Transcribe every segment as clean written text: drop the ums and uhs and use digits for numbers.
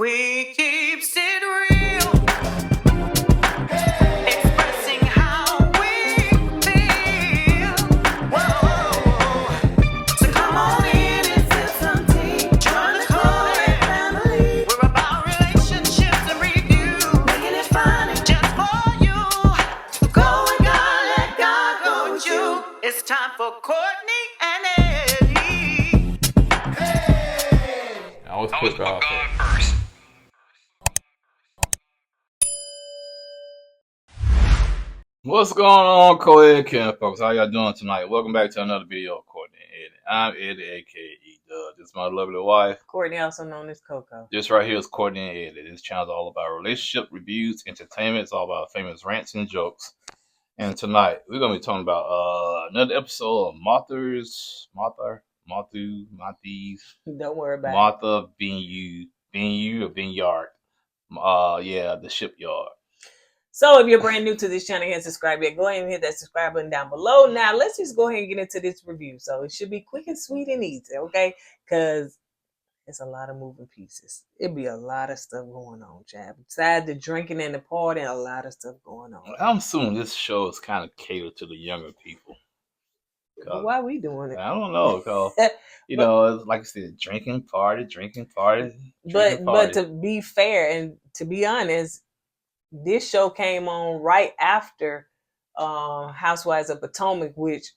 We keeps it real, expressing how we feel. Whoa. So come on in and sip some tea. Join the Chloe family. We're about relationships and review, making it fun just for you. Go with God, let God go with you. It's time for Courtney and Eddie. I always put God first. What's going on, co-ed camp folks? How y'all doing tonight? Welcome back to another video of Courtney and Eddie. I'm Eddie, aka Doug. This is my lovely wife. Courtney, also known as Coco. This right here is Courtney and Eddie. This channel is all about relationship reviews, entertainment. It's all about famous rants and jokes. And tonight we're gonna be talking about another episode of Martha's. Don't worry about Martha Vineyard. The shipyard. So if you're brand new to this channel and subscribe yet, go ahead and hit that subscribe button down below. Now let's just go ahead and get into this review. So it should be quick and sweet and easy, okay? Because it's a lot of moving pieces. It'll be a lot of stuff going on, Chad. Besides the drinking and the party, a lot of stuff going on. I'm assuming this show is kind of catered to the younger people. But why are we doing it? I don't know, because it's like I said, drinking party. But to be fair and to be honest, this show came on right after Housewives of Potomac, which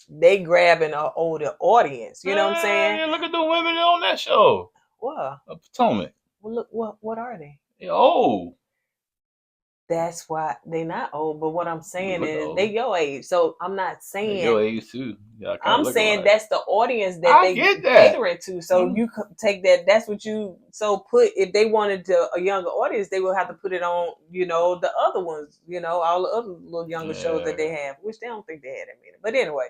they grabbing an older audience. You know what I'm saying? Yeah, look at the women on that show. What? Potomac. Well, look, what are they? They're old. That's why they not old. But what I'm saying is old. they your age. So I'm not saying They're your age too. Yeah, I'm saying that's the audience that they catering to. So you could take that. That's what you put. If they wanted a younger audience, they will have to put it on. The other ones. All the other little younger shows that they have, which they don't think they had that many. But anyway,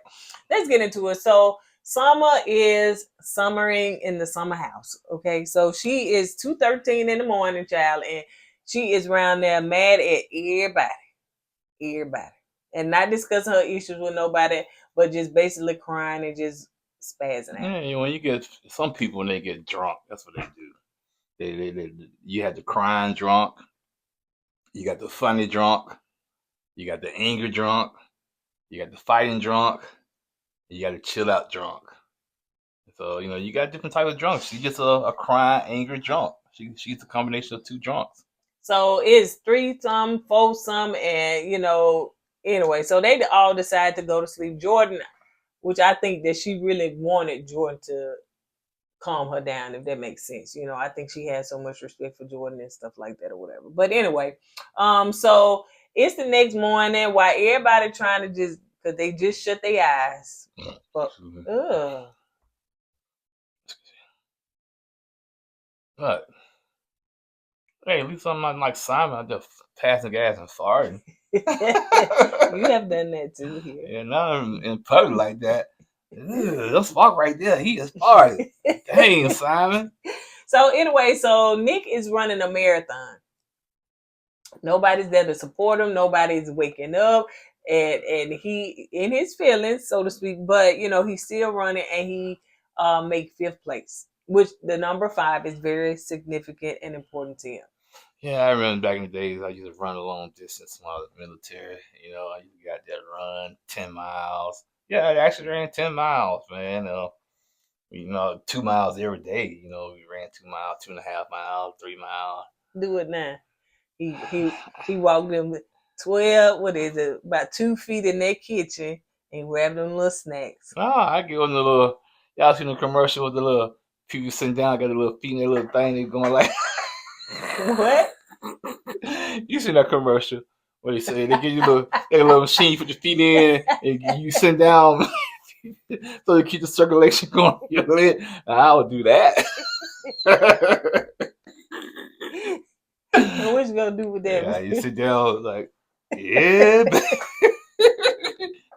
let's get into it. So Summer is summering in the summer house. Okay, so she is 2:13 in the morning, child, and she is around there mad at everybody, and not discussing her issues with nobody, but just basically crying and just spazzing out. Yeah, when you get some people, when they get drunk, that's what they do. They you have the crying drunk, you got the funny drunk, you got the angry drunk, you got the fighting drunk, and you got the chill out drunk. So you got different types of drunks. She gets a crying, angry drunk. She's a combination of two drunks. So it's 3-some, 4-some, and anyway, so they all decide to go to sleep. Jordan, which I think that she really wanted Jordan to calm her down, if that makes sense. I think she had so much respect for Jordan and stuff like that or whatever. But anyway, so it's the next morning while everybody trying to because they just shut their eyes. But, But hey, at least I'm not like Simon. I just passing gas and farting. You have done that too here. Yeah, now I'm in public like that. Let's walk right there. He is farting. Dang, Simon. So anyway, Nick is running a marathon. Nobody's there to support him. Nobody's waking up, and he in his feelings, so to speak. But he's still running, and he make 5th place, which the number 5 is very significant and important to him. Yeah, I remember back in the days I used to run a long distance when I was military. I used to got that run 10 miles. Yeah, I actually ran 10 miles, man. 2 miles every day. We ran 2 miles, 2.5 miles, 3 miles. Do it now. He walked in with 12. What is it? About 2 feet in their kitchen and grabbed them little snacks. I give them the little. Y'all seen the commercial with the little people sitting down, got the little feet in their little thing, they going like. What? You seen that commercial? What they say? They give you a little machine, put your feet in, and you sit down so you keep the circulation going. I would do that. What you gonna do with that? Yeah, you sit down like, yeah,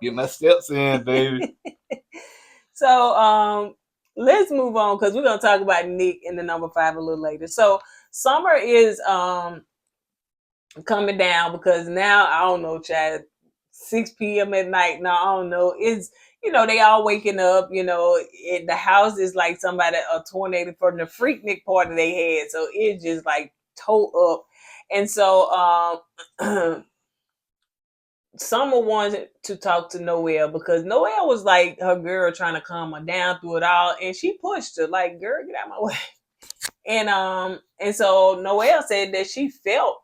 get my steps in, baby. So let's move on because we're gonna talk about Nick in the number 5 a little later. So Summer is coming down because now I don't know, Chad, 6 p.m. at night. Now I don't know. It's they all waking up, the house is like somebody, a tornado from the Freaknik party they had. So it just like tore up. And so Summer wanted to talk to Noelle because Noelle was like her girl trying to calm her down through it all. And she pushed her like, girl, get out my way. And so Noelle said that she felt,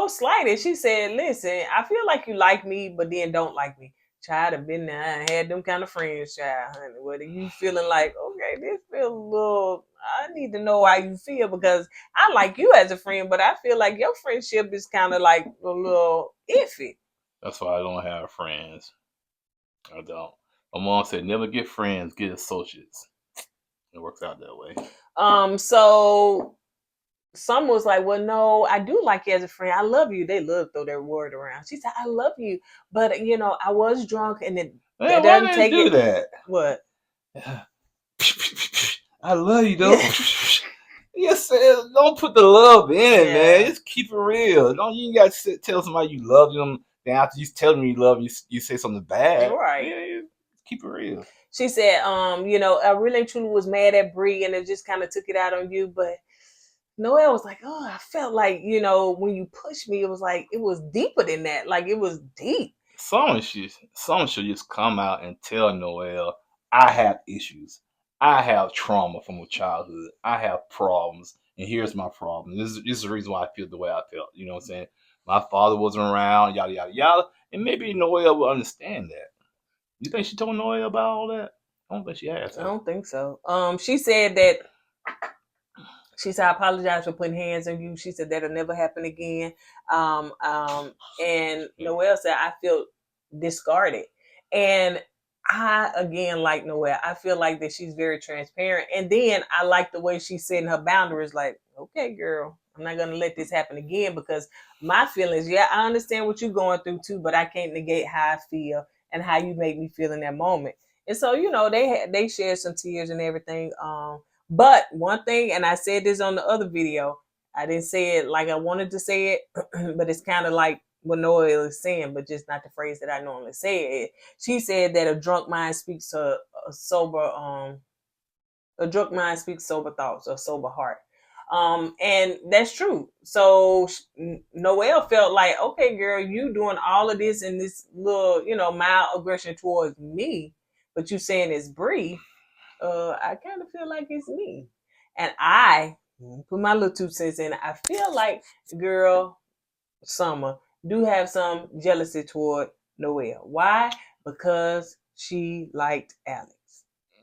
slighted. She said, listen, I feel like you like me, but then don't like me. Child, have been there. I had them kind of friends, child, honey. Whether you feeling like, okay, this feels a little, I need to know how you feel because I like you as a friend, but I feel like your friendship is kind of like a little iffy. That's why I don't have friends. I don't. My mom said, never get friends, get associates. It works out that way. So some was like, well, no, I do like you as a friend. I love you. They love to throw their word around. She said, I love you. But, I was drunk and it doesn't take do that. What? I love you, though. Yes, don't put the love in it, man. Just keep it real. You got to tell somebody you love them. Then after you tell them you love them, you say something bad. Right. Yeah, keep it real. She said, I really truly was mad at Bria and it just kind of took it out on you. But Noelle was like, oh, I felt like, when you pushed me, it was like, it was deeper than that. Like, it was deep. Someone should just come out and tell Noelle, I have issues. I have trauma from a childhood. I have problems. And here's my problem. This is the reason why I feel the way I felt. You know what I'm saying? My father wasn't around, yada, yada, yada. And maybe Noelle will understand that. You think she told Noelle about all that? I don't think she has. I don't think so. She said that, I apologize for putting hands on you. She said that'll never happen again. And Noelle said, I feel discarded. And I, again, like Noelle, I feel like that she's very transparent. And then I like the way she's setting her boundaries. Like, okay, girl, I'm not going to let this happen again because my feelings, I understand what you're going through too, but I can't negate how I feel and how you make me feel in that moment. And so, they shared some tears and everything. But one thing, and I said this on the other video, I didn't say it like I wanted to say it, but it's kind of like what Noelle is saying, but just not the phrase that I normally say it. She said that a drunk mind speaks a sober thoughts, a sober heart. And that's true. So Noelle felt like, okay, girl, you doing all of this and this little, mild aggression towards me, but you saying it's Brie. I kind of feel like it's me. And I put my little 2 cents in. I feel like girl Summer do have some jealousy toward Noelle. Why? Because she liked Alex.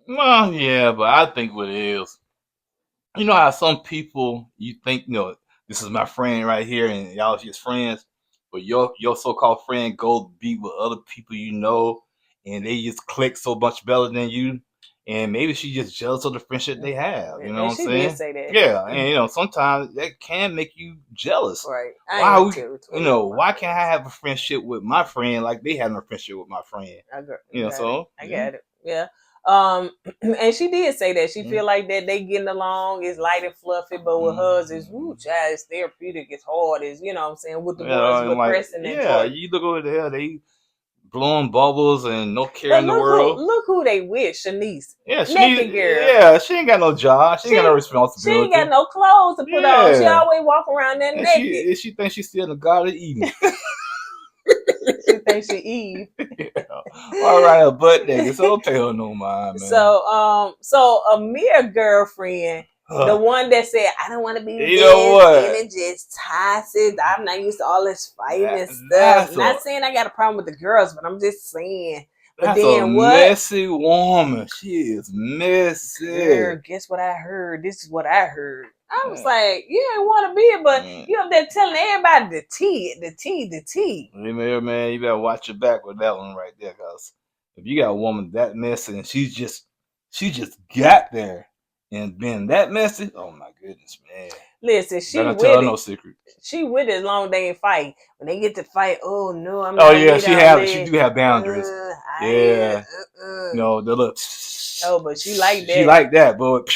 Well, yeah, but I think what it is, you know how some people, you think, this is my friend right here and y'all just friends, but your so-called friend go be with other people and they just click so much better than you. And maybe she's just jealous of the friendship they have. You know what I'm saying? Did say that. Yeah, and sometimes that can make you jealous. Right. Why can't I have a friendship with my friend like they have a friendship with my friend? I got it. Yeah. And she did say that she feel like that they getting along, is light and fluffy, but with hers is child, it's therapeutic, it's hard, is what I'm saying, with the ones with Preston and Joy. You look over there, they blowing bubbles and no care in the world. Look who they with, Shanice. Yeah, naked girl. Yeah, she ain't got no job. She ain't got no responsibility. She ain't got no clothes to put on. She always walk around there naked. She thinks she's still the God of Eden. She thinks she Eve. All right, her butt naked, so don't pay her no mind, man. So Amir girlfriend, the one that said, I don't want to be with you know what? And it just tosses. I'm not used to all this fighting and stuff. Not saying I got a problem with the girls, but I'm just saying. But that's then a what? Messy woman. She is messy. Girl, guess what I heard? This is what I heard. I was like, you ain't want to be it, but you up there telling everybody the tea. Man, you better watch your back with that one right there, cause if you got a woman that messy and she just got there and been that messy, oh my goodness, man. Listen, she better with tell her it. no secret. She with it as long as they ain't fight. When they get to fight, oh no, I'm not. Oh yeah, she do have boundaries. Yeah. No, the look. Oh, but she like that. She like that, but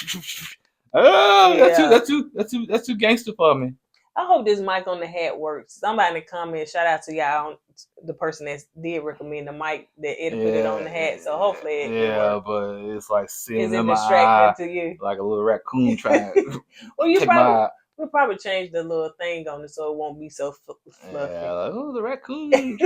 that's too gangster for me. I hope this mic on the hat works. Somebody in the comments, shout out to y'all, the person that did recommend the mic that Eddie put it on the hat. So hopefully it works. But it's like sitting Is it in my distracting eye to you? like a little raccoon trying to Well, you take probably my. we'll probably change the little thing on it so it won't be so fluffy. Yeah, like, oh, the raccoon.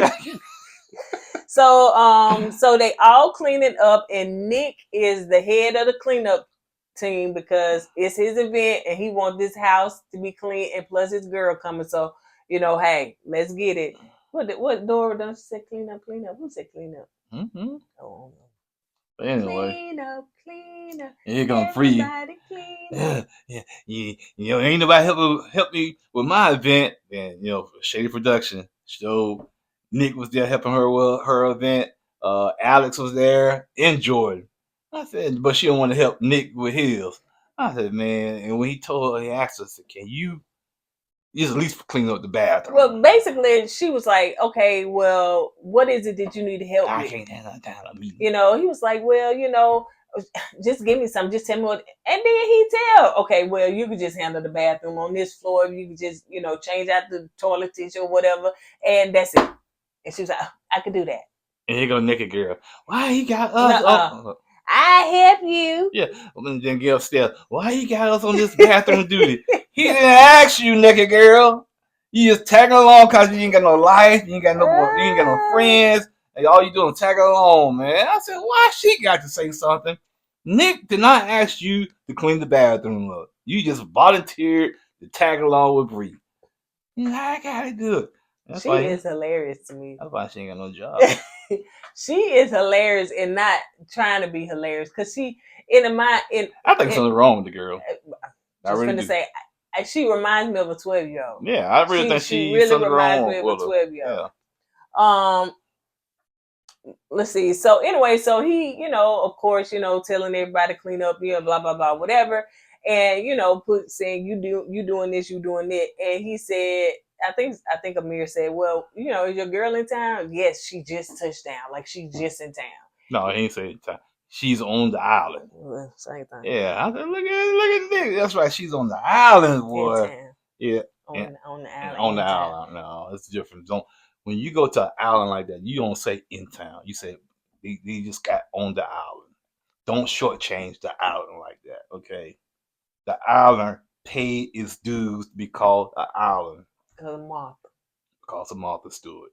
So they all cleaning up, and Nick is the head of the cleanup team because it's his event and he wants this house to be clean, and plus his girl coming. So hey, let's get it. What Dora done say? Clean up. Who said clean up? Mm-hmm. Oh, But anyway, clean up. you're gonna free. Yeah, ain't nobody help me with my event. And Shady Production. So Nick was there helping her with her event. Alex was there and Jordan. I said, but she don't want to help Nick with his. I said, man, and when he asked us, can you just at least clean up the bathroom? Well, basically, she was like, okay, well, what is it that you need to help I with? can't handle that. He was like, well, just give me some, just tell me what, and then he tell, okay, well, you could just handle the bathroom on this floor, you could just, change out the toilet tissue or whatever, and that's it. And she was like, I could do that. And here go naked girl. Why he got us? I help you. Yeah, then get upstairs. Why he got us on this bathroom duty? He didn't ask you, naked girl. You just tagging along because you ain't got no life, you ain't got no friends, and all you doing is tagging along, man. I said, why she got to say something? Nick did not ask you to clean the bathroom up. You just volunteered to tag along with Bria. I gotta do it. She is hilarious to me. That's why she ain't got no job. She is hilarious and not trying to be hilarious because she I think something wrong with the girl. I was going to say she reminds me of a 12-year-old. Yeah, I really think she really reminds me of a 12-year-old. Yeah. Let's see. So anyway, so he, of course, telling everybody to clean up, blah blah blah, whatever, and saying you doing this, you doing that, and he said, I think Amir said, well, is your girl in town? Yes, she just touched down, like she just in town. No, he ain't say town. She's on the island. Well, same thing. Yeah, I said, look at Nick. That's right. She's on the island, boy. Yeah, on the island. On the island. No, it's different. When you go to an island like that, you don't say in town. You say they just got on the island. Don't shortchange the island like that. Okay, the island paid its dues to be called an island. Because of Martha. Because of Martha Stewart.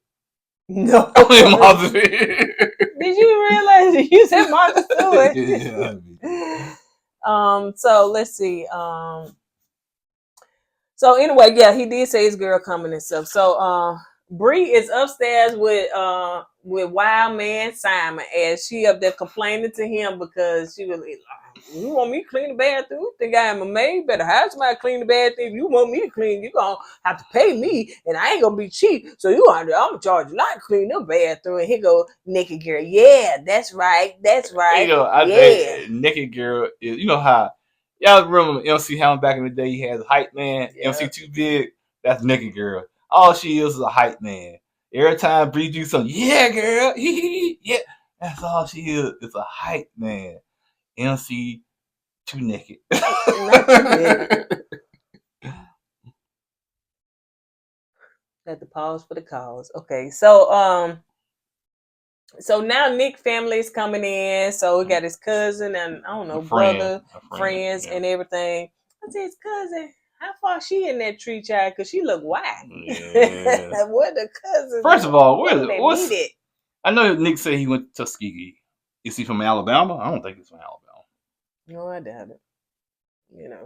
No. Martha. Did you realize that you said Martha Stewart? Yeah. So let's see. So anyway, yeah, he did say his girl coming and stuff. So Bree is upstairs with Wild Man Simon as she up there complaining to him because she was like, you want me to clean the bathroom? You think I am a maid? Better have somebody clean the bathroom. If you want me to clean, you're going to have to pay me, and I ain't going to be cheap. So I'm going to charge you not to clean the bathroom. And here go naked girl. Yeah, that's right. I think naked girl is, how, y'all remember MC Hammer back in the day, he had a hype man, yeah. MC Too Big? That's naked girl. All she is a hype man. Every time Bree do something, yeah, girl, yeah. That's all she is. It's a hype man. MC Too Naked. Not too naked. Had to pause for the cause. Okay, so now Nick family is coming in. So we got his cousin and I don't know, brother, friends, yeah. And everything. I said his cousin. How far she in that tree, child? Because she look wide. Yeah. What the cousin? First of all, what's it? I know Nick said he went to Tuskegee. Is he from Alabama? I don't think he's from Alabama. No, I doubt it.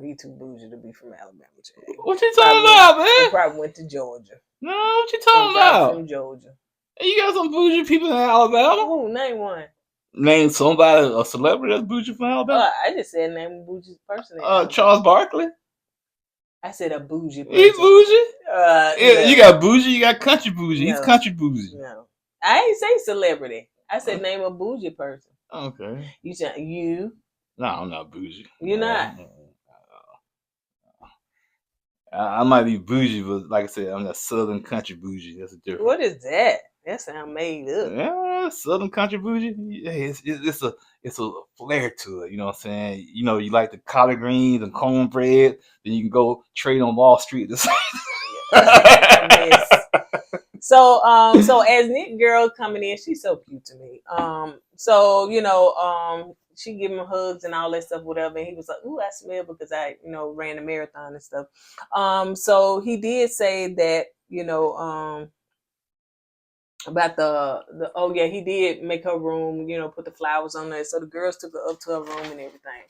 He too bougie to be from Alabama. Child. What you talking about, man? He probably went to Georgia. No, what you talking about? From Georgia. Hey, you got some bougie people in Alabama? Who? Name one. Name somebody, a celebrity that's bougie from Alabama. I just said name a bougie person. Charles Barkley. I said a bougie person. He's bougie? No. You got bougie, you got country bougie. No. He's country bougie. No. I ain't say celebrity. I said name a bougie person. Okay. You said you. No, I'm not bougie. You're not. I might be bougie, but like I said, I'm not southern country bougie. That's a difference. What is that? That sound made up. Yeah, southern country bougie. It's a flair to it. You know what I'm saying? You like the collard greens and cornbread. Then you can go trade on Wall Street. Yes. So as Nick girl coming in, she's so cute to me. She give him hugs and all that stuff, whatever. And he was like, "Ooh, I smell," because I, ran a marathon and stuff. So he did say that, about the oh yeah, he did make her room, put the flowers on there. So the girls took her up to her room and everything.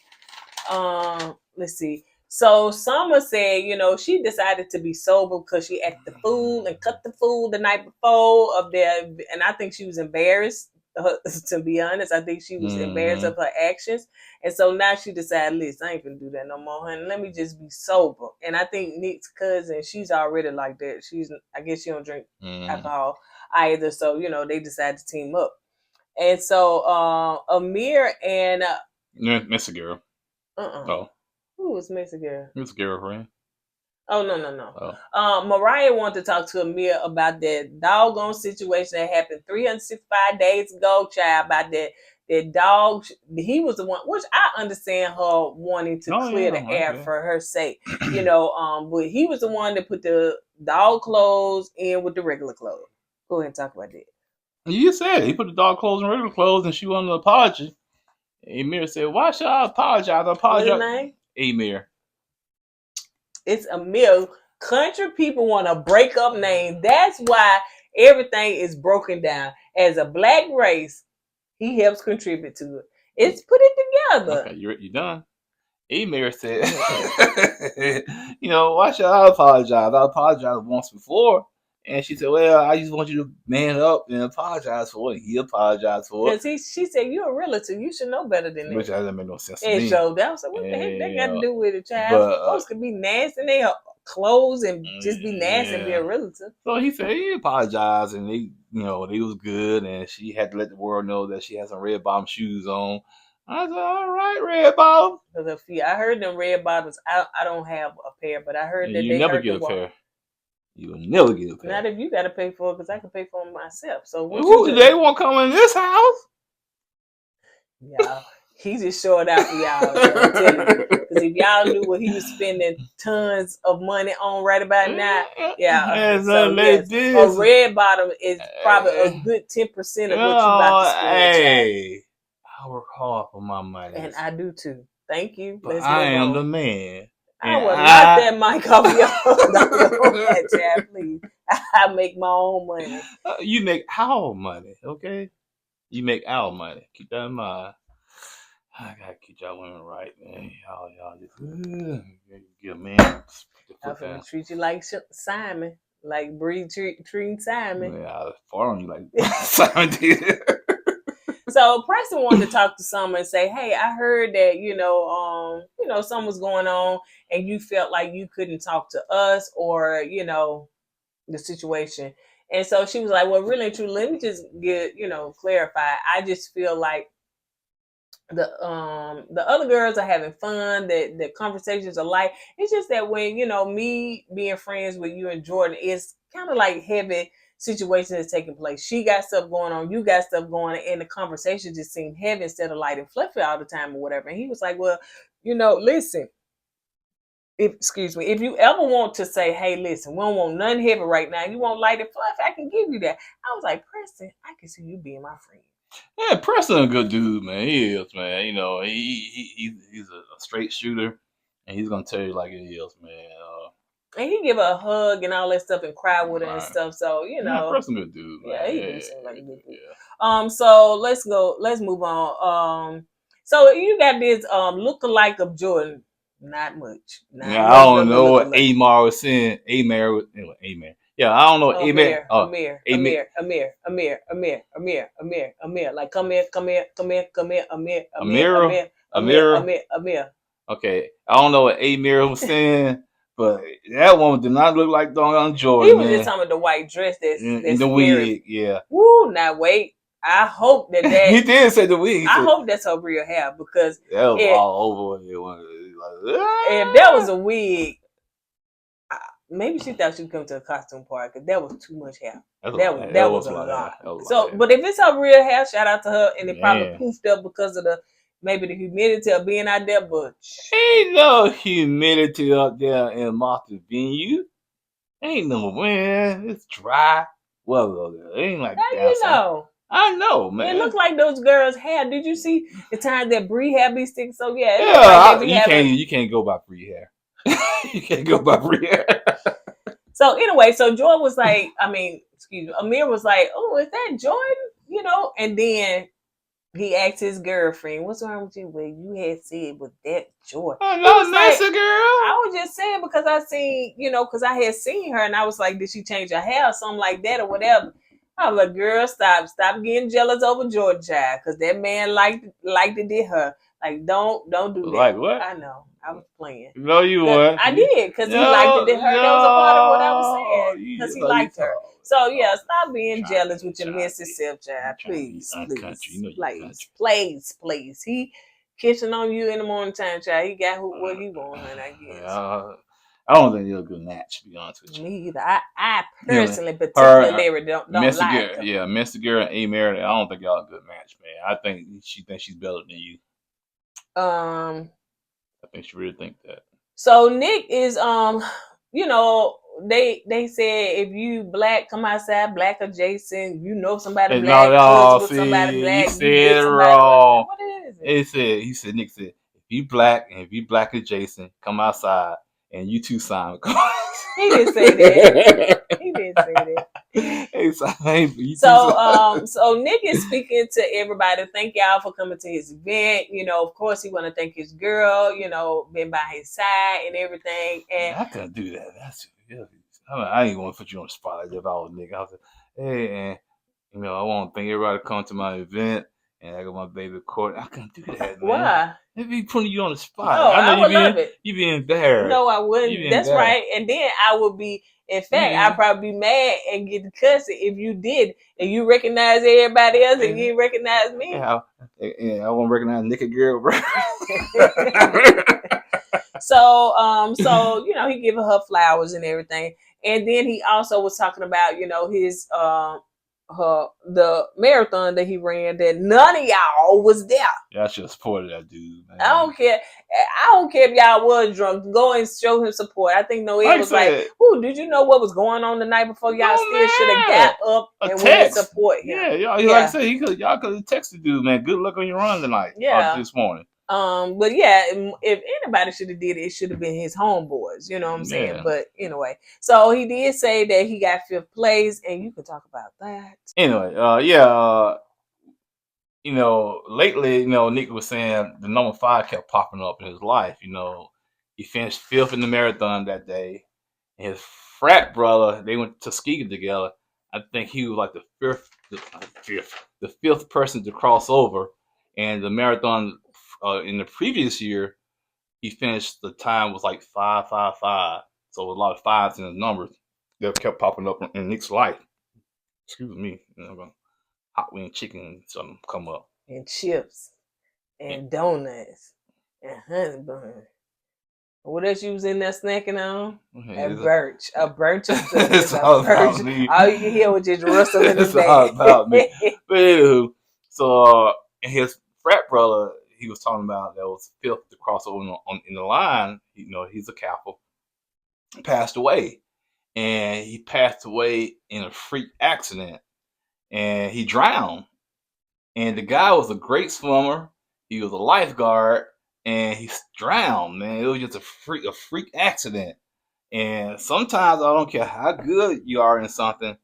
Let's see. So Summer said, she decided to be sober because she ate the food and cut the food the night before of there, and I think she was embarrassed. To be honest, I think she was embarrassed of her actions, and so now she decided, listen, I ain't gonna do that no more, honey. Let me just be sober. And I think Nick's cousin, she's already like that. I guess she don't drink alcohol either, so they decided to team up. And so Amir and Miss a girl. Oh. Who was Miss Girl? Miss girlfriend. Oh, no. Mariah wanted to talk to Amir about that doggone situation that happened 365 days ago, child, about that dog. He was the one, which I understand her wanting to clear the air for her sake, but he was the one that put the dog clothes in with the regular clothes. Go ahead and talk about that. You said he put the dog clothes in regular clothes and she wanted an apology. Amir said, "Why should I apologize? I apologize." What's his name? Amir. It's Amir. Country people want to break up names. That's why everything is broken down. As a black race, he helps contribute to it. It's put it together. Okay, you done. Amir said, "Why should I apologize? I apologized once before." And she said, "Well, I just want you to man up and apologize for it." He apologized for it. Because she said, "You're a relative. You should know better than that." Which doesn't make no sense to me. So that was like, what the heck that got to do with it, child? Folks could be nasty in their clothes and just be nasty and be a relative. So he said he apologized and they was good, and she had to let the world know that she has some red bottom shoes on. I said, all right, red bottom. Because her feet, I heard them red bottoms. I don't have a pair, but I heard that you never get a pair. You will never get a pair. Not if you got to pay for it, because I can pay for them myself. So they won't come in this house. Y'all, he just showed out for y'all. Because if y'all knew what he was spending tons of money on right about now, a red bottom is probably a good 10% of what you about to spend. Hey, I work hard for my money, and I do too. Thank you. But I am the man. I will knock that mic off y'all. Chad, please. I make my own money. You make our money, okay? You make our money. Keep that in mind. I gotta keep y'all women right, man. Y'all just get a man. I'm gonna treat you like Simon, like Bria treating Simon. Yeah, I fart on you like Simon did. So Preston wanted to talk to someone and say, "Hey, I heard that something was going on, and you felt like you couldn't talk to us or the situation." And so she was like, "Well, really and truly, let me just get clarify. I just feel like the other girls are having fun. That the conversations are light. It's just that when me being friends with you and Jordan, it's kind of like heavy." Situation is taking place. She got stuff going on, you got stuff going on, and the conversation just seemed heavy instead of light and fluffy all the time or whatever. And he was like, "Well, listen, if you ever want to say, hey, listen, we don't want nothing heavy right now, you want light and fluffy, I can give you that." I was like, "Preston, I can see you being my friend." Yeah, Preston a good dude, man. He is, man. He's a straight shooter, and he's gonna tell you like it is, man. And he give her a hug and all that stuff and cry with her and stuff. So, Preston good dude, man. Yeah, he do seem like a good dude. Yeah. So let's move on. So you got this look-alike of Jordan. Not much. I don't know what Amir was saying. Amir. Yeah, I don't know what Amir. Amir. Like come here, Amir. Okay, I don't know what Amir was saying. But that one did not look like Don Jordan. He was just talking about the white dress that's in the wig, yeah. Woo, now wait. I hope that he did say the wig. I hope that's her real hair because that was all over it. If that was a wig, maybe she thought she'd come to a costume party because that was too much hair. That was a lot. So, but if it's her real hair, shout out to her, and it probably poofed up because of maybe the humidity of being out there, but ain't no humidity up there in Martha's Vineyard. Ain't no wind. It's dry. Well, it ain't like How down you south. know? I know, man. It looked like those girls' hair. Did you see the time that Bria had be sticking? So yeah, it looked Yeah, like they be having... you can't go by free hair. You can't go by free hair. So anyway, so Jordan was like, excuse me, Amir was like, oh, is that Jordan? You know, and then he asked his girlfriend, what's wrong with you? Well, you had said with that Jordan. Oh, no, that's a girl. I was just saying because I seen, because I had seen her and I was like, did she change her hair or something like that or whatever? I was like, girl, stop getting jealous over Jordan, child, because that man liked it did her. Like, don't do that. Like what? I know. I was playing. No, you weren't. I did, because he liked it did her. That was a part of what I was saying. Because he liked her. So yeah, stop being jealous with your messy self, child. Please. Please. He kissing on you in the morning time, child. He got what he want, honey, I guess. I don't think you're a good match, to be honest with you. Me either. I personally, particularly don't like her. Yeah, Mr. Girl and Amir, I don't think y'all a good match, man. I think she thinks she's better than you. I think she really thinks that. So Nick is, they said if you black, come outside, black adjacent. You know somebody black, with somebody black. You said it wrong. What is it? Nick said, if you black adjacent, come outside. And you too, Simon. He didn't say that. So Nick is speaking to everybody. Thank y'all for coming to his event. Of course, he want to thank his girl. Been by his side and everything. And I couldn't do that. I ain't want to put you on the spot like that. If I was Nick, I was like, hey, and I want to thank everybody come to my event. And I got my baby court. I couldn't do that, man. Why? It'd be putting you on the spot. Oh, I would love it. You be embarrassed. No, I wouldn't. That's right. And then I would be, in fact, I'd probably be mad and get cussing if you did. And you recognize everybody else and you didn't recognize me. Yeah, I won't recognize Nicky girl, bro. So, he giving her flowers and everything. And then he also was talking about, his, the marathon that he ran that none of y'all was there. Yeah, I should have supported that dude, man. I don't care if y'all was drunk. Go and show him support. I think Noel was like, "Ooh, did you know what was going on the night before? Y'all still should have got up and went and support him." Yeah, like I said, y'all could have texted dude, man. Good luck on your run tonight. This morning. But yeah, if anybody should have did it, it should have been his homeboys. You know what I'm saying? Yeah. But anyway, so he did say that he got 5th place, and you can talk about that. Anyway, lately, Nick was saying the number 5 kept popping up in his life. He finished 5th in the marathon that day. And his frat brother, they went to Tuskegee together. I think he was like the 5th person to cross over. And the marathon in the previous year, he finished, the time was like 5:55. So a lot of 5s in the numbers that kept popping up in Nick's life. Excuse me. Hot wing chicken, something come up. And chips. And donuts. And honey bun. What else you was in there snacking on? A birch. A birch. It's all about me. All you can hear was just rustling in the bag. It's all about me. But anywho, so his frat brother, he was talking about that was 5th to cross over in the line. He's a Kappa. Passed away. And he passed away in a freak accident. And he drowned. And the guy was a great swimmer. He was a lifeguard. And he drowned, man. It was just a freak accident. And sometimes, I don't care how good you are in something,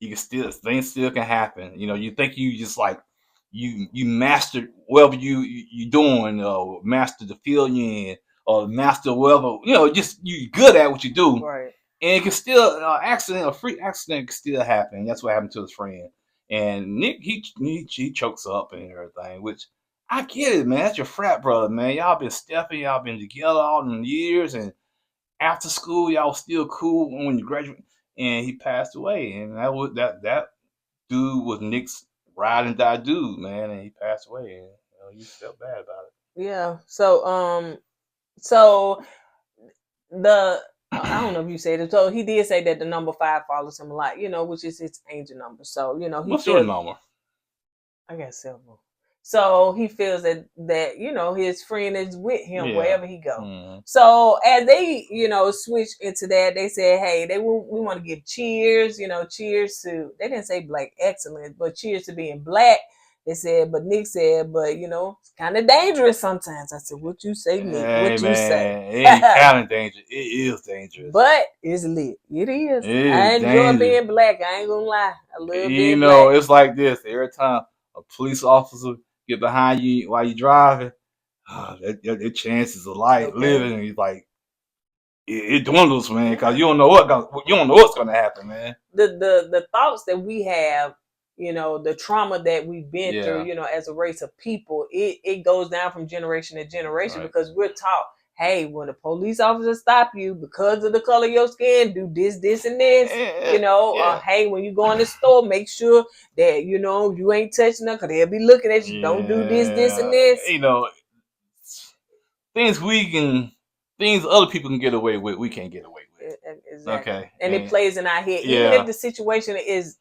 things still can happen. You think you just like, you mastered whatever you doing, or master the field you in, or master whatever, just you good at what you do. Right. And it can still, a freak accident can still happen. That's what happened to his friend. And Nick, he chokes up and everything, which I get it, man. That's your frat brother, man. Y'all been stepping, y'all been together all them years, and after school, y'all still cool when you graduate. And he passed away, and that dude was Nick's ride and die dude, man, and he passed away, and you felt bad about it. Yeah. So I don't know if you said it. So he did say that the number 5 follows him a lot, which is his angel number. So he. What's your number? I got several. So he feels that his friend is with him wherever he go. Mm-hmm. So as they switch into that, they said, hey, we want to give cheers. Cheers to, they didn't say black excellence, but cheers to being black. They said, but Nick said, but it's kind of dangerous sometimes. I said, what you say, Nick? Hey, what man, you say? it ain't kind of dangerous. It is dangerous. But it's lit. It is. It I is enjoy dangerous. being black. I ain't gonna lie. I love being black. It's like this. Every time a police officer get behind you while you driving, their chances of life living, he's like, it dwindles, man, because you don't know what's gonna happen, man. The thoughts that we have, the trauma that we've been through, as a race of people, it goes down from generation to generation because we're taught, hey, when a police officer stop you because of the color of your skin, do this, this, and this. Hey, when you go in the store, make sure that you ain't touching them because they'll be looking at you. Don't do this, this, and this. Things other people can get away with, we can't get away with. Exactly. Okay, and it plays in our head, even if the situation is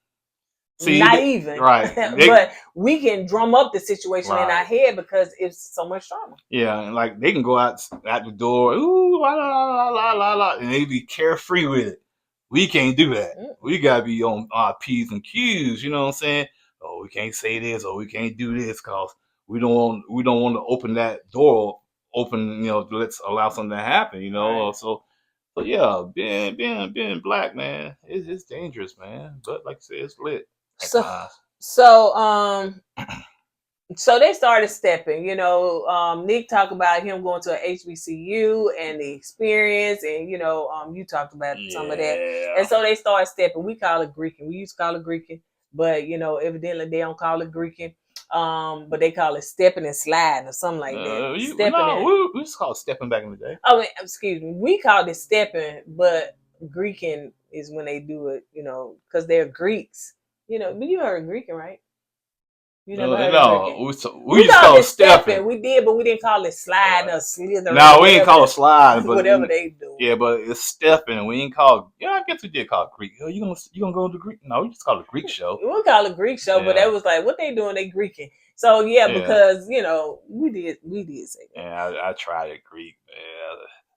not even right. But we can drum up the situation in our head because it's so much trauma. Yeah, and like they can go out the door, ooh, la la la la la, and they be carefree with it. We can't do that. We gotta be on our P's and Q's. You know what I'm saying? Oh, we can't say this, or we can't do this, cause we don't want to open that door open. Let's allow something to happen. Right. So yeah, being black, man, it's dangerous, man. But like I said, it's lit. So they started stepping, Nick talked about him going to an HBCU and the experience, and you talked about some of that. And so they started stepping. We call it Greeking. We used to call it Greeking, but evidently they don't call it Greeking. But they call it stepping and sliding or something like that. We used to call it stepping back in the day. Oh, excuse me. We called it stepping, but Greeking is when they do it, because they're Greeks. But you heard Greeking, right? You never heard of Greeking? We just call it stepping. We did, but we didn't call it sliding or slithering. No, we didn't call it sliding. But whatever they do. Yeah, but it's stepping. We didn't call. I guess we did call it Greek. You gonna go to Greek? No, we just call it a Greek show. We call it Greek show, but that was like, what they doing? They Greeking. So because we did say that. Yeah, I tried it Greek,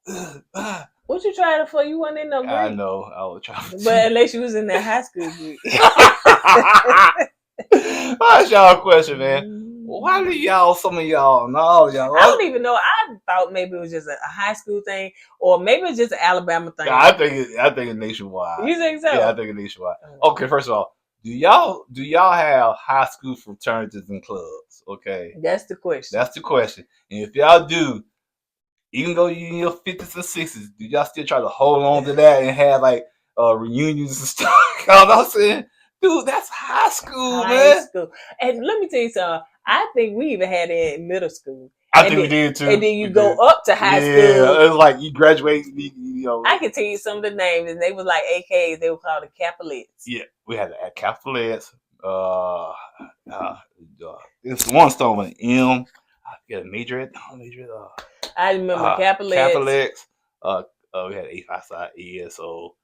man. What you tried it for? You wasn't in no Greek. I know. I was trying. But unless you was in that high school Greek. I'll ask y'all a question, man. Why do some of y'all, and all y'all? I don't even know. I thought maybe it was just a high school thing, or maybe it's just an Alabama thing. I think it's nationwide. You think so? Yeah, I think it's nationwide. Okay, first of all, do y'all have high school fraternities and clubs? Okay, that's the question. And if y'all do, even though you're in your 50s and 60s, do y'all still try to hold on to that and have like reunions and stuff? You know what I'm saying? Dude, that's high school, man. And let me tell you something. I think we even had it in middle school. I think we did too. And then you go up to high school. Yeah, it's like you graduate. I can tell you some of the names, and they was like AKs. They were called the Capulets. Yeah, we had the Capulets. It's one start with an M. I forget a major. I remember Capulets. We had 855 ESO.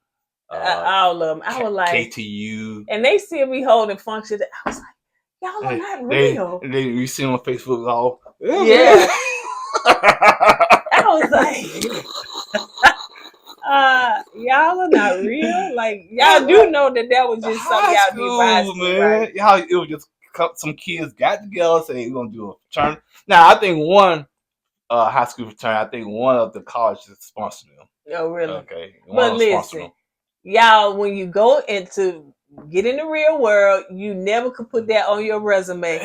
All of them. I was like KTU, and they still be holding functions. I was like, y'all are not real. And then you see them on Facebook all. Yeah. I was like, y'all are not real. Like y'all do know that was just something y'all do for high school, man. Right? Y'all, it was just some kids got together, say we're gonna do a fraternity. Now I think one high school fraternity. I think one of the colleges sponsored them. Oh, really? Okay. But listen, y'all, when you go into get in the real world, you never could put that on your resume.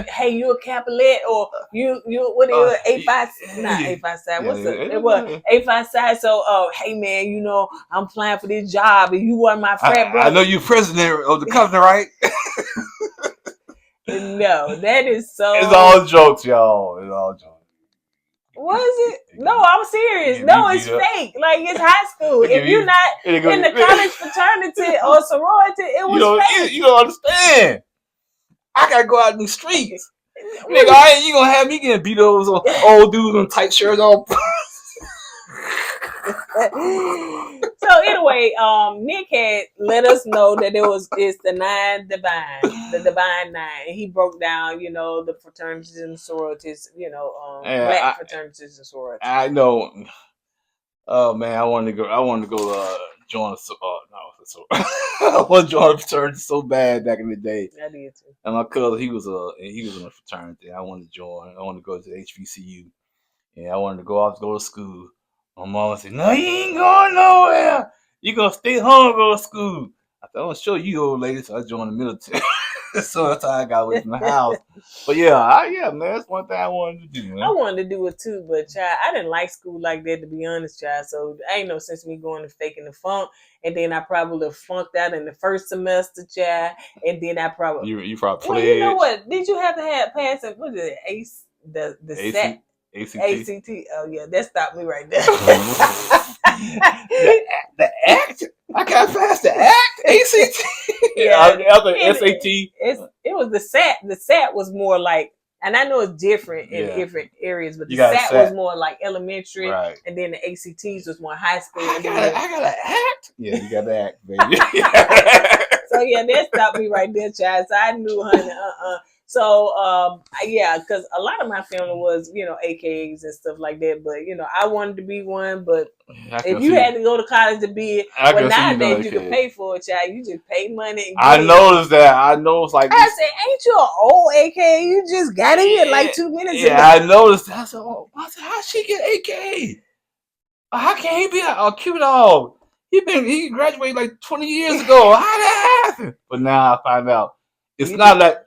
Hey, you a Capulet or you what is it? 857? Not 857. What's it was 857. So hey man, I'm applying for this job and you weren't my frat brother. I know you president of the company, right? No, that is so. It's all jokes, y'all. It's all jokes. Was it? No, I'm serious. No, it's fake. Like it's high school. If you're not in the college fraternity or sorority, it was fake. You don't understand. I gotta go out in the streets. Nigga, you gonna have me getting beat over some old dudes in tight shirts on. So anyway, anyway, Nick had let us know that it's the divine nine. And he broke down, you know, the fraternities and sororities, you know, black fraternities and sororities. I know. Oh man, I wanted to go join I want to join a fraternity so bad back in the day. I did too. And my cousin, he was in a fraternity. I wanted to join. I wanted to go to HBCU. And I wanted to go to school. My mama said, "No, you ain't going nowhere. You gonna stay home and go to school." I said, "I'm gonna show you, old lady." So I joined the military. So that's how I got away from the house. But man, that's one thing I wanted to do, man. I wanted to do it too, but child, I didn't like school like that, to be honest, child. So I ain't no sense in me going to faking the funk, and then I probably flunked out in the first semester, child, and then I probably you probably pledged. Well, you know what? Did you have to have passing? What is it? ACE, the ACT? ACT. Oh yeah, that stopped me right there. the act. I got past the act. ACT. Yeah, SAT. It was the SAT. The SAT was more like, and I know it's different in different areas, but the SAT was more like elementary, right. And then the ACTs was more high school. I got an act. Yeah, you got the act, baby. So yeah, that stopped me right there, child. So I knew, honey, So because a lot of my family was, you know, AKs and stuff like that. But you know, I wanted to be one. But if you had to go to college to be it, well, nowadays you can pay for it, child. You just pay money. I noticed that. I noticed like I said, "Ain't you an old AK? You just got in here like 2 minutes ago." Yeah, I noticed that. I said, "How she get AK? How can he be a cute dog? He graduated like 20 years ago. How that happen?" But now I find out it's not like.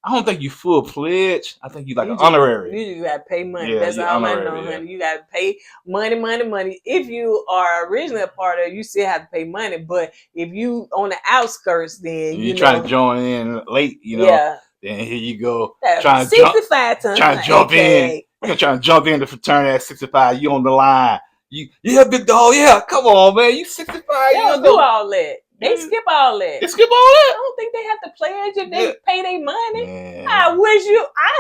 I don't think you full pledge. I think you like an honorary. You just gotta pay money. Yeah, that's all I know, honey. You gotta pay money. If you are originally a part of it, you still have to pay money. But if you on the outskirts, then you trying to join in late, you know. Yeah. Then here you go. Trying to jump in. You're trying to jump in the fraternity at 65. You on the line. Yeah, big dog. Yeah, come on, man. You 65 They don't do all that. They skip all that. They skip all that? I don't think they have to pledge if they pay their money. Man. I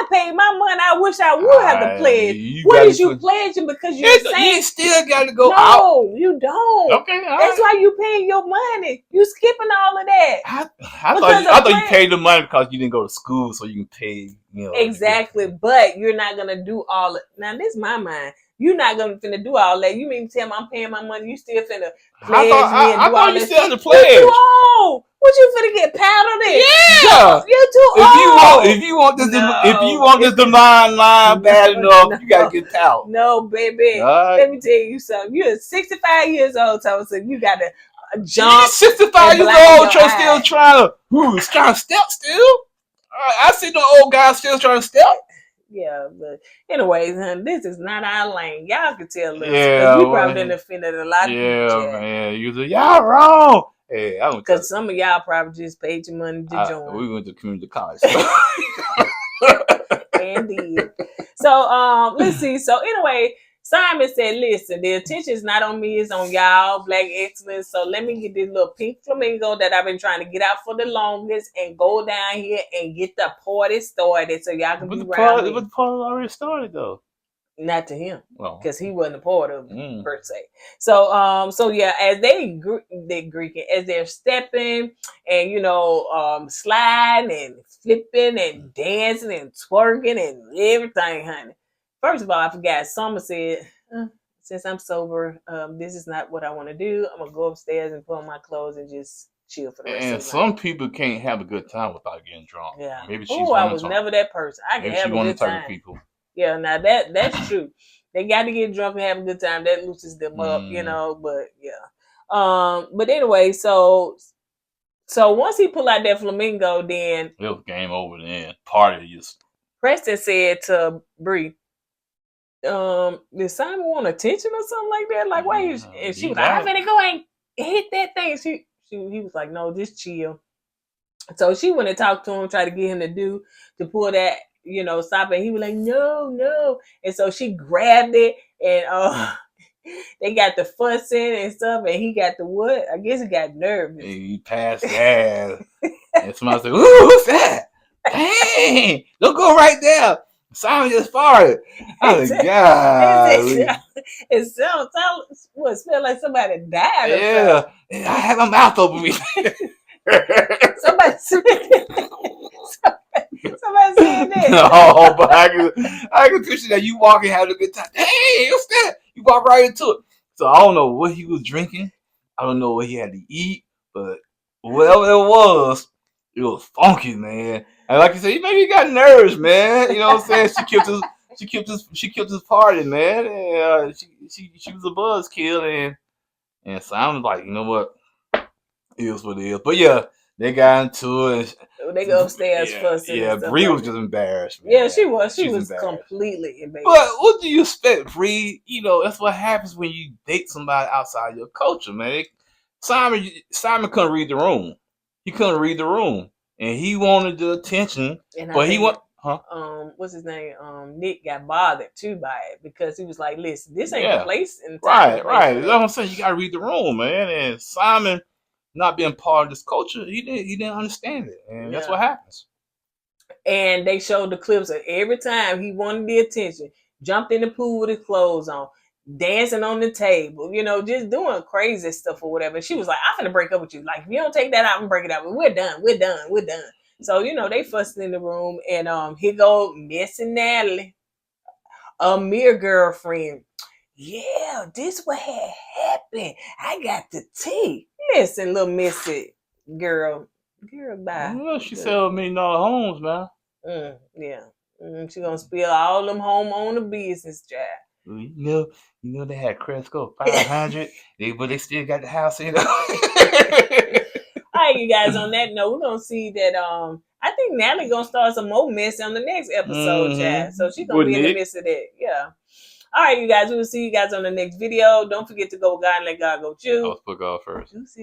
paid my money. I wish I would have to pledge. What is you pledging because you're saying? You still got to go out. No, you don't. Okay, that's why you paying your money. You skipping all of that. I thought you paid the money because you didn't go to school, so you can pay. You know, exactly, but you're not gonna do all it. Now, this is my mind. You're not gonna finna do all that. You mean to tell me I'm paying my money? You still finna pledge me and do all you that? Still had to pledge. You too old. What you finna get paddled in? Yeah, you're too old. If you want this divine line bad enough, you gotta get paddled. No, baby. Right. Let me tell you something. You're 65 years old, so you gotta jump. You're 65 years old, still trying to step still. I see the old guys still trying to step. Yeah, but anyways, honey, this is not our lane. Y'all can tell us. Yeah, we probably didn't offend a lot of people. Yeah, man. Y'all wrong. Hey, because some of y'all probably just paid your money to join. We went to community college. Indeed. So, let's see. So anyway, Simon said, "Listen, the attention is not on me, it's on y'all, Black Excellence. So let me get this little pink flamingo that I've been trying to get out for the longest and go down here and get the party started so y'all can be around me." But the party already started though. Not to him, because he wasn't a part of it per se. So, as they're stepping and sliding and flipping and dancing and twerking and everything, honey. First of all, I forgot. Summer said, "Since I'm sober, this is not what I want to do. I'm gonna go upstairs and put on my clothes and just chill for the rest of the night." And some people can't have a good time without getting drunk. Yeah. Maybe I was never that person. I can have a good time. People. Yeah, now that's true. They got to get drunk and have a good time. That loosens them up, But yeah. But anyway, so once he pulled out that flamingo, then it was game over. Then party just. Preston said to Bria, "Did Simon want attention or something like that? Like, why?" And she was like, "I'm gonna go and hit that thing." He was like, "No, just chill." So she went and talked to him, tried to get him to pull that, stop it. He was like, no. And so she grabbed it and they got the fussing and stuff, and he got the what? I guess he got nervous. He passed gas. And somebody said, "Ooh, what's that? Dang, don't go right there." Simon just farted. I was like, God. It sounds what smell like somebody died. Or Yeah, something. I had my mouth open. Somebody said that. No, but I can picture that you walking, having a good time. Hey, what's that? You walk right into it. So I don't know what he was drinking. I don't know what he had to eat, but whatever it was funky, man. And like you said, maybe he got nerves, man. You know what I'm saying? She killed his party, man. And she was a buzzkill, and Simon's like, you know what? It is what it is. But yeah, they got into it. They go upstairs fussing. Yeah, Bria was just embarrassed, man. Yeah, she was. She was completely embarrassed. But what do you expect, Bria? You know, that's what happens when you date somebody outside your culture, man. Simon couldn't read the room. He couldn't read the room, and he wanted the attention. But he want, what's his name? Nick got bothered too by it because he was like, "Listen, this ain't the place." Right. That's what I'm saying. You gotta read the room, man. And Simon, not being part of this culture, he didn't understand it, and that's what happens. And they showed the clips of every time he wanted the attention, jumped in the pool with his clothes on, dancing on the table, you know, just doing crazy stuff or whatever. She was like, "I'm gonna break up with you. Like, if you don't take that out and break it up, we're done. So, you know, they fussing in the room, and here go Miss and Natalie, Amir girlfriend. Yeah, this what had happened. I got the tea. Listen, little Missy girl, bye. Well, she sell $1 million homes, man. Yeah, she gonna spill all them homeowner business, child. You know they had credit score 500, but they still got the house, you know. All right, you guys. On that note, we're gonna see that. I think Natalie gonna start some more mess on the next episode, child. So she's gonna be in the midst of that. Yeah. All right, you guys. We will see you guys on the next video. Don't forget to go with God and let God go with you. Let's put God first. Deuces.